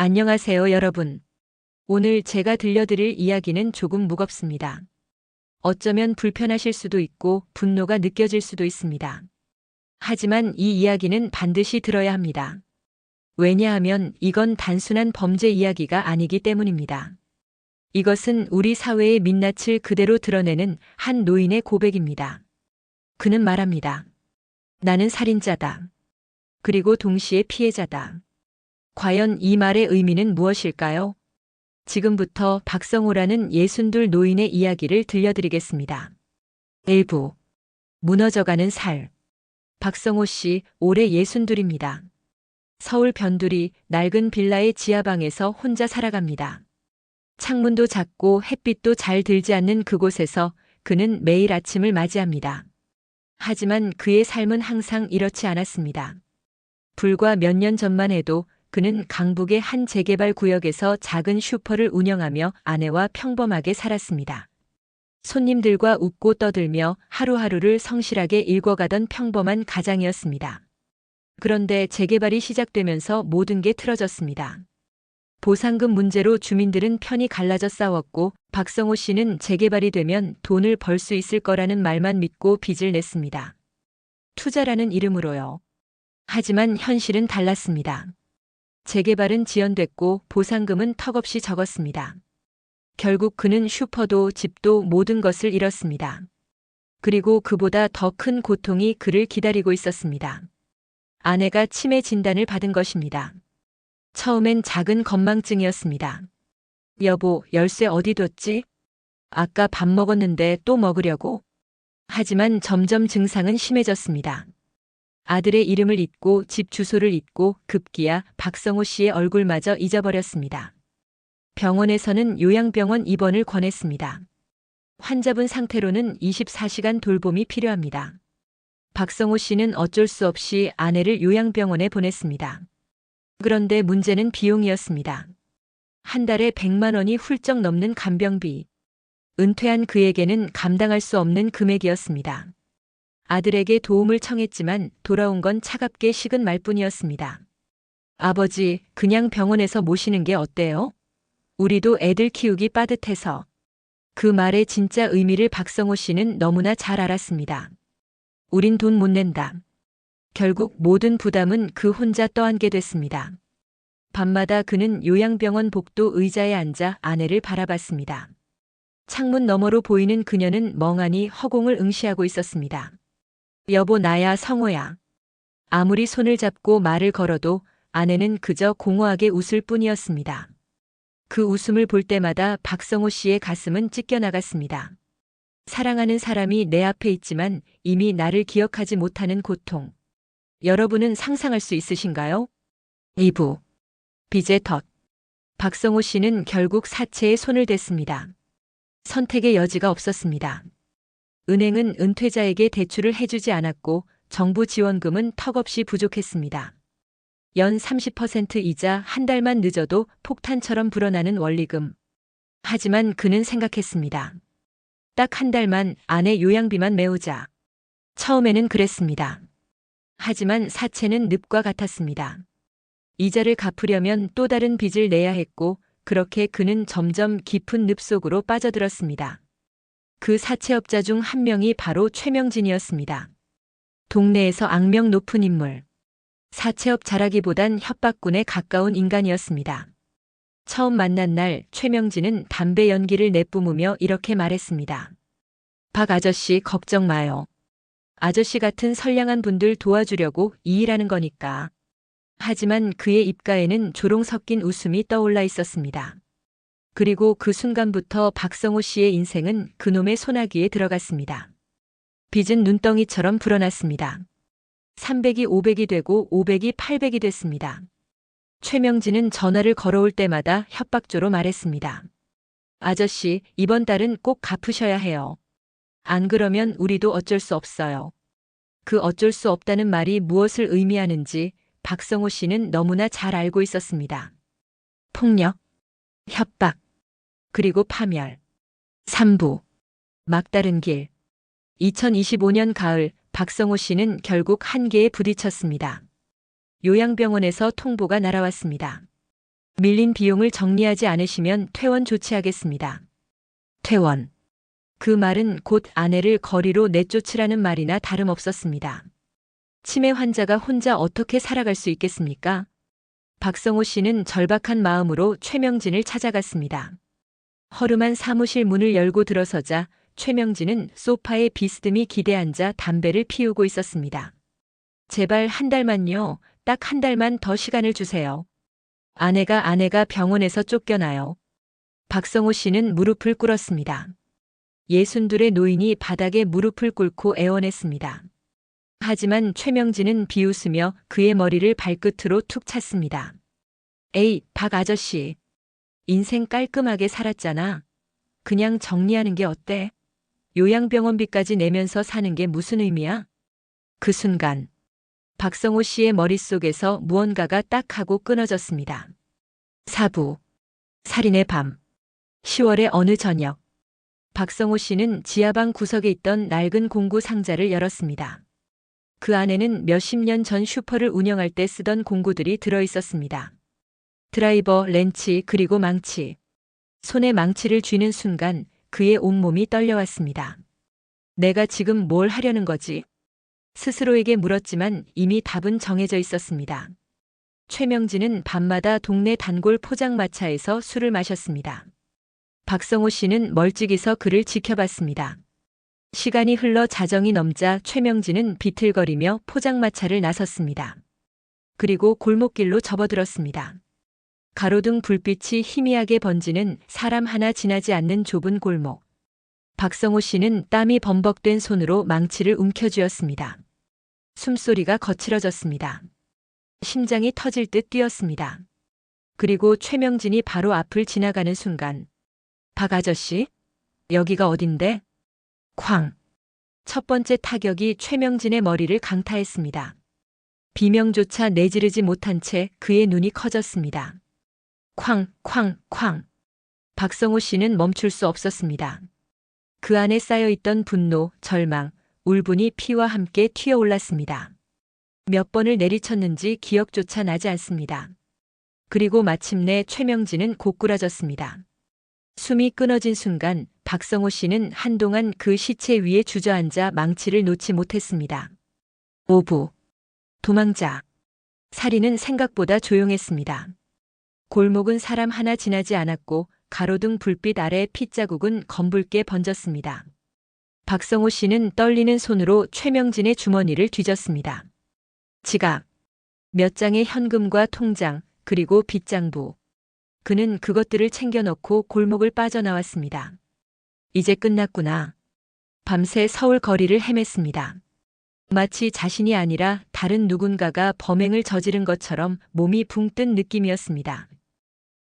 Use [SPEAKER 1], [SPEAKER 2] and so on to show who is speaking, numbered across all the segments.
[SPEAKER 1] 안녕하세요, 여러분. 오늘 제가 들려드릴 이야기는 조금 무겁습니다. 어쩌면 불편하실 수도 있고 분노가 느껴질 수도 있습니다. 하지만 이 이야기는 반드시 들어야 합니다. 왜냐하면 이건 단순한 범죄 이야기가 아니기 때문입니다. 이것은 우리 사회의 민낯을 그대로 드러내는 한 노인의 고백입니다. 그는 말합니다. 나는 살인자다. 그리고 동시에 피해자다. 과연 이 말의 의미는 무엇일까요? 지금부터 박성호라는 62 노인의 이야기를 들려드리겠습니다. 일부 무너져가는 살. 박성호 씨 올해 62입니다. 서울 변두리 낡은 빌라의 지하방에서 혼자 살아갑니다. 창문도 작고 햇빛도 잘 들지 않는 그곳에서 그는 매일 아침을 맞이합니다. 하지만 그의 삶은 항상 이렇지 않았습니다. 불과 몇 년 전만 해도 그는 강북의 한 재개발 구역에서 작은 슈퍼를 운영하며 아내와 평범하게 살았습니다. 손님들과 웃고 떠들며 하루하루를 성실하게 읽어가던 평범한 가장이었습니다. 그런데 재개발이 시작되면서 모든 게 틀어졌습니다. 보상금 문제로 주민들은 편이 갈라져 싸웠고 박성호 씨는 재개발이 되면 돈을 벌 수 있을 거라는 말만 믿고 빚을 냈습니다. 투자라는 이름으로요. 하지만 현실은 달랐습니다. 재개발은 지연됐고 보상금은 턱없이 적었습니다. 결국 그는 슈퍼도 집도 모든 것을 잃었습니다. 그리고 그보다 더 큰 고통이 그를 기다리고 있었습니다. 아내가 치매 진단을 받은 것입니다. 처음엔 작은 건망증이었습니다. 여보, 열쇠 어디 뒀지? 아까 밥 먹었는데 또 먹으려고. 하지만 점점 증상은 심해졌습니다. 아들의 이름을 잊고 집 주소를 잊고 급기야 박성호 씨의 얼굴마저 잊어버렸습니다. 병원에서는 요양병원 입원을 권했습니다. 환자분 상태로는 24시간 돌봄이 필요합니다. 박성호 씨는 어쩔 수 없이 아내를 요양병원에 보냈습니다. 그런데 문제는 비용이었습니다. 한 달에 100만 원이 훌쩍 넘는 간병비. 은퇴한 그에게는 감당할 수 없는 금액이었습니다. 아들에게 도움을 청했지만 돌아온 건 차갑게 식은 말뿐이었습니다. 아버지, 그냥 병원에서 모시는 게 어때요? 우리도 애들 키우기 빠듯해서. 그 말의 진짜 의미를 박성호 씨는 너무나 잘 알았습니다. 우린 돈 못 낸다. 결국 모든 부담은 그 혼자 떠안게 됐습니다. 밤마다 그는 요양병원 복도 의자에 앉아 아내를 바라봤습니다. 창문 너머로 보이는 그녀는 멍하니 허공을 응시하고 있었습니다. 여보, 나야, 성호야. 아무리 손을 잡고 말을 걸어도 아내는 그저 공허하게 웃을 뿐이었습니다. 그 웃음을 볼 때마다 박성호 씨의 가슴은 찢겨나갔습니다. 사랑하는 사람이 내 앞에 있지만 이미 나를 기억하지 못하는 고통. 여러분은 상상할 수 있으신가요? 2부 빚의 덫. 박성호 씨는 결국 사채에 손을 댔습니다. 선택의 여지가 없었습니다. 은행은 은퇴자에게 대출을 해주지 않았고 정부 지원금은 턱없이 부족했습니다. 연 30% 이자 한 달만 늦어도 폭탄처럼 불어나는 원리금. 하지만 그는 생각했습니다. 딱 한 달만 아내 요양비만 메우자. 처음에는 그랬습니다. 하지만 사채는 늪과 같았습니다. 이자를 갚으려면 또 다른 빚을 내야 했고 그렇게 그는 점점 깊은 늪 속으로 빠져들었습니다. 그 사채업자 중 한 명이 바로 최명진이었습니다. 동네에서 악명 높은 인물. 사채업 잘하기보단 협박꾼에 가까운 인간이었습니다. 처음 만난 날 최명진은 담배 연기를 내뿜으며 이렇게 말했습니다. 박 아저씨 걱정 마요. 아저씨 같은 선량한 분들 도와주려고 이 일하는 거니까. 하지만 그의 입가에는 조롱 섞인 웃음이 떠올라 있었습니다. 그리고 그 순간부터 박성호 씨의 인생은 그놈의 소나기에 들어갔습니다. 빚은 눈덩이처럼 불어났습니다. 300이 500이 되고 500이 800이 됐습니다. 최명진은 전화를 걸어올 때마다 협박조로 말했습니다. 아저씨, 이번 달은 꼭 갚으셔야 해요. 안 그러면 우리도 어쩔 수 없어요. 그 어쩔 수 없다는 말이 무엇을 의미하는지 박성호 씨는 너무나 잘 알고 있었습니다. 폭력, 협박, 그리고 파멸. 3부 막다른 길. 2025년 가을 박성호 씨는 결국 한계에 부딪혔습니다. 요양병원에서 통보가 날아왔습니다. 밀린 비용을 정리하지 않으시면 퇴원 조치하겠습니다. 퇴원. 그 말은 곧 아내를 거리로 내쫓으라는 말이나 다름없었습니다. 치매 환자가 혼자 어떻게 살아갈 수 있겠습니까? 박성호 씨는 절박한 마음으로 최명진을 찾아갔습니다. 허름한 사무실 문을 열고 들어서자 최명진은 소파에 비스듬히 기대앉아 담배를 피우고 있었습니다. 제발 한 달만요. 딱 한 달만 더 시간을 주세요. 아내가 병원에서 쫓겨나요. 박성호 씨는 무릎을 꿇었습니다. 62의 노인이 바닥에 무릎을 꿇고 애원했습니다. 하지만 최명진은 비웃으며 그의 머리를 발끝으로 툭 찼습니다. 에이, 박 아저씨. 인생 깔끔하게 살았잖아. 그냥 정리하는 게 어때? 요양병원비까지 내면서 사는 게 무슨 의미야? 그 순간 박성호 씨의 머릿속에서 무언가가 딱 하고 끊어졌습니다. 사부. 살인의 밤. 10월의 어느 저녁. 박성호 씨는 지하방 구석에 있던 낡은 공구 상자를 열었습니다. 그 안에는 몇십 년 전 슈퍼를 운영할 때 쓰던 공구들이 들어 있었습니다. 드라이버, 렌치, 그리고 망치. 손에 망치를 쥐는 순간 그의 온몸이 떨려왔습니다. 내가 지금 뭘 하려는 거지? 스스로에게 물었지만 이미 답은 정해져 있었습니다. 최명진은 밤마다 동네 단골 포장마차에서 술을 마셨습니다. 박성호 씨는 멀찍이서 그를 지켜봤습니다. 시간이 흘러 자정이 넘자 최명진은 비틀거리며 포장마차를 나섰습니다. 그리고 골목길로 접어들었습니다. 가로등 불빛이 희미하게 번지는 사람 하나 지나지 않는 좁은 골목. 박성호 씨는 땀이 범벅된 손으로 망치를 움켜쥐었습니다. 숨소리가 거칠어졌습니다. 심장이 터질 듯 뛰었습니다. 그리고 최명진이 바로 앞을 지나가는 순간 박 아저씨? 여기가 어딘데? 쾅! 첫 번째 타격이 최명진의 머리를 강타했습니다. 비명조차 내지르지 못한 채 그의 눈이 커졌습니다. 쾅! 쾅! 쾅! 박성호 씨는 멈출 수 없었습니다. 그 안에 쌓여있던 분노, 절망, 울분이 피와 함께 튀어올랐습니다. 몇 번을 내리쳤는지 기억조차 나지 않습니다. 그리고 마침내 최명진은 고꾸라졌습니다. 숨이 끊어진 순간 박성호 씨는 한동안 그 시체 위에 주저앉아 망치를 놓지 못했습니다. 5부. 도망자. 살인은 생각보다 조용했습니다. 골목은 사람 하나 지나지 않았고 가로등 불빛 아래 핏자국은 검붉게 번졌습니다. 박성호 씨는 떨리는 손으로 최명진의 주머니를 뒤졌습니다. 지갑, 몇 장의 현금과 통장, 그리고 빗장부. 그는 그것들을 챙겨놓고 골목을 빠져나왔습니다. 이제 끝났구나. 밤새 서울 거리를 헤맸습니다. 마치 자신이 아니라 다른 누군가가 범행을 저지른 것처럼 몸이 붕 뜬 느낌이었습니다.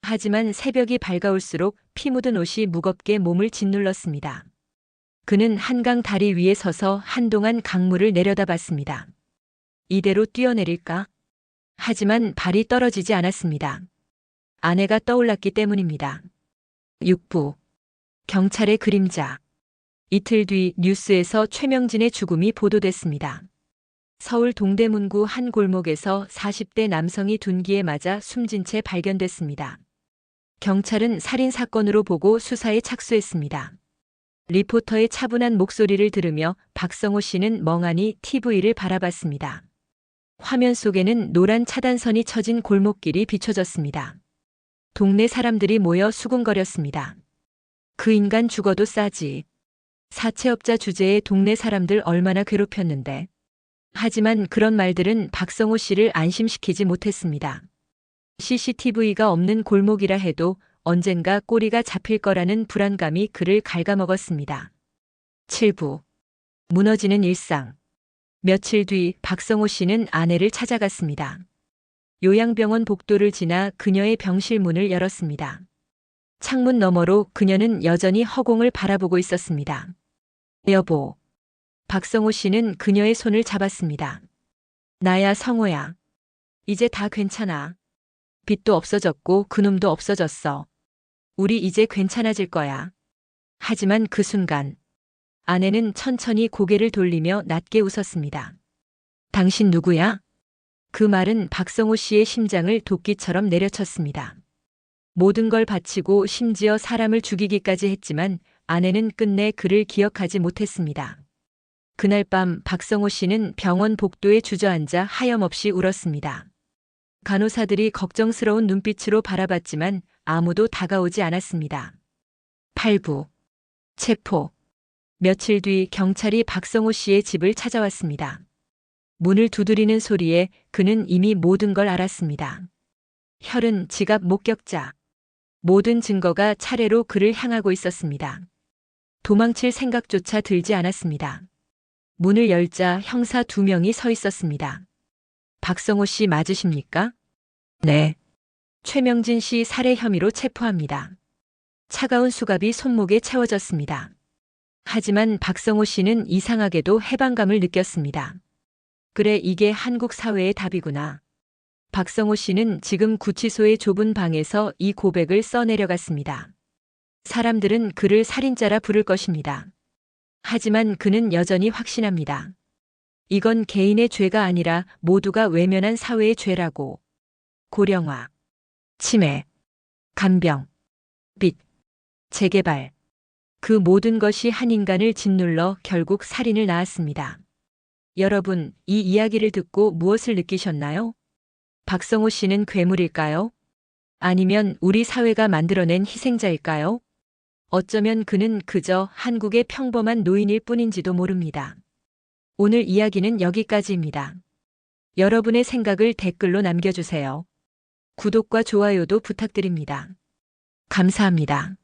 [SPEAKER 1] 하지만 새벽이 밝아올수록 피 묻은 옷이 무겁게 몸을 짓눌렀습니다. 그는 한강 다리 위에 서서 한동안 강물을 내려다봤습니다. 이대로 뛰어내릴까? 하지만 발이 떨어지지 않았습니다. 아내가 떠올랐기 때문입니다. 6부. 경찰의 그림자. 이틀 뒤 뉴스에서 최명진의 죽음이 보도됐습니다. 서울 동대문구 한 골목에서 40대 남성이 둔기에 맞아 숨진 채 발견됐습니다. 경찰은 살인 사건으로 보고 수사에 착수했습니다. 리포터의 차분한 목소리를 들으며 박성호 씨는 멍하니 TV를 바라봤습니다. 화면 속에는 노란 차단선이 쳐진 골목길이 비춰졌습니다. 동네 사람들이 모여 수군거렸습니다. 그 인간 죽어도 싸지. 사채업자 주제에 동네 사람들 얼마나 괴롭혔는데. 하지만 그런 말들은 박성호 씨를 안심시키지 못했습니다. CCTV가 없는 골목이라 해도 언젠가 꼬리가 잡힐 거라는 불안감이 그를 갉아먹었습니다. 7부. 무너지는 일상. 며칠 뒤 박성호 씨는 아내를 찾아갔습니다. 요양병원 복도를 지나 그녀의 병실 문을 열었습니다. 창문 너머로 그녀는 여전히 허공을 바라보고 있었습니다. 여보. 박성호 씨는 그녀의 손을 잡았습니다. 나야 성호야. 이제 다 괜찮아. 빚도 없어졌고 그놈도 없어졌어. 우리 이제 괜찮아질 거야. 하지만 그 순간 아내는 천천히 고개를 돌리며 낮게 웃었습니다. 당신 누구야? 그 말은 박성호 씨의 심장을 도끼처럼 내려쳤습니다. 모든 걸 바치고 심지어 사람을 죽이기까지 했지만 아내는 끝내 그를 기억하지 못했습니다. 그날 밤 박성호 씨는 병원 복도에 주저앉아 하염없이 울었습니다. 간호사들이 걱정스러운 눈빛으로 바라봤지만 아무도 다가오지 않았습니다. 8부 체포. 며칠 뒤 경찰이 박성호 씨의 집을 찾아왔습니다. 문을 두드리는 소리에 그는 이미 모든 걸 알았습니다. 혈흔, 지갑, 목격자. 모든 증거가 차례로 그를 향하고 있었습니다. 도망칠 생각조차 들지 않았습니다. 문을 열자 형사 2명이 서 있었습니다. 박성호 씨 맞으십니까? 네. 최명진 씨 살해 혐의로 체포합니다. 차가운 수갑이 손목에 채워졌습니다. 하지만 박성호 씨는 이상하게도 해방감을 느꼈습니다. 그래, 이게 한국 사회의 답이구나. 박성호 씨는 지금 구치소의 좁은 방에서 이 고백을 써내려갔습니다. 사람들은 그를 살인자라 부를 것입니다. 하지만 그는 여전히 확신합니다. 이건 개인의 죄가 아니라 모두가 외면한 사회의 죄라고. 고령화, 치매, 간병, 빚, 재개발. 그 모든 것이 한 인간을 짓눌러 결국 살인을 낳았습니다. 여러분, 이 이야기를 듣고 무엇을 느끼셨나요? 박성호 씨는 괴물일까요? 아니면 우리 사회가 만들어낸 희생자일까요? 어쩌면 그는 그저 한국의 평범한 노인일 뿐인지도 모릅니다. 오늘 이야기는 여기까지입니다. 여러분의 생각을 댓글로 남겨주세요. 구독과 좋아요도 부탁드립니다. 감사합니다.